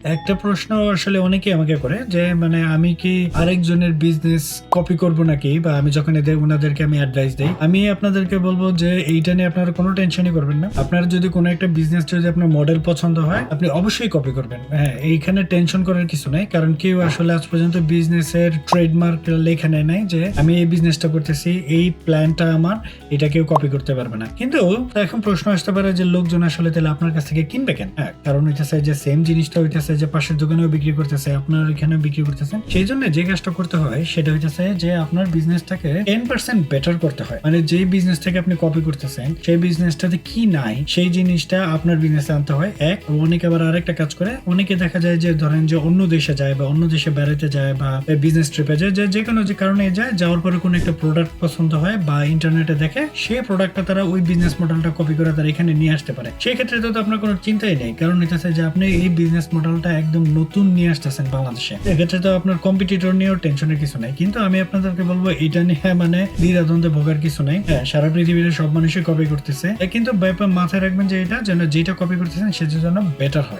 একটা প্রশ্ন আসলে অনেকেই আমাকে করে যে মানে আমি কি আরেকজনের বিজনেস কপি করব নাকি, বা আমি যখন এদের ওনাদেরকে আমি অ্যাডভাইস দেই, আমি আপনাদেরকে বলবো যে এইটা নিয়ে আপনারা কোনো টেনশনই করবেন না। আপনার যদি কোনো একটা বিজনেস যদি আপনার মডেল পছন্দ হয় আপনি অবশ্যই কপি করবেন। হ্যাঁ, এইখানে টেনশন করার কিছু নাই, কারণ কেউ আসলে আজ পর্যন্ত বিজনেসের ট্রেডমার্ক লেখা নেয় নাই যে আমি এই বিজনেসটা করতেছি, এই প্ল্যানটা আমার, এটা কেউ কপি করতে পারবে না। কিন্তু এখন প্রশ্ন আসতে পারে যে লোকজন আসলে তাহলে আপনার কাছ থেকে কিনবে কেন? হ্যাঁ, কারণ হইতেছে যে সেম জিনিসটা হইতেছে যে পাশের দোকানেও বিক্রি করতেছে, আপনার এখানেও বিক্রি করতেছেন। সেই জন্য যে কাজটা করতে হয় সেটা হইতেছে যে আপনার বিজনেসটাকে 10% বেটার করতে হয়। মানে যে বিজনেস থেকে আপনি কপি করতেছেন সেই বিজনেসটাতে কি নাই সেই জিনিসটা আপনার বিজনেসে আনতে হয়। অনেকে আবার আরেকটা কাজ করে, অনেকে দেখা যায় যে ধরেন যে অন্য দেশে যায় বা অন্য দেশে বেড়াতে যায় বা বিজনেস ট্রিপে যায়, যে কোনো যে কারণে যায়, যাওয়ার পরে কোনো একটা প্রোডাক্ট পছন্দ হয় বা ইন্টারনেটে দেখে, সেই প্রোডাক্টটা তারা ওই বিজনেস মডেলটা কপি করে তারা এখানে নিয়ে আসতে পারে। সেই ক্ষেত্রে তো আপনার কোনো চিন্তাই নেই, কারণ হইতেছে যে আপনি এই বিজনেস মডেলটা একদম নতুন নিয়ে আসতেছেন বাংলাদেশে। এক্ষেত্রে তো আপনার কম্পিটিটর নিয়েও টেনশনের কিছু নাই। কিন্তু আমি আপনাদেরকে বলবো এটা নিয়ে মানে দ্বিধাদ্বন্দ্বে ভোগার কিছু নাই। হ্যাঁ, সারা পৃথিবীতে সব মানুষই কপি করতেছে, কিন্তু ব্যাপার মাথায় রাখবেন যে এটা যেন যেটা কপি করতেছেন সেটা যেন বেটার হয়।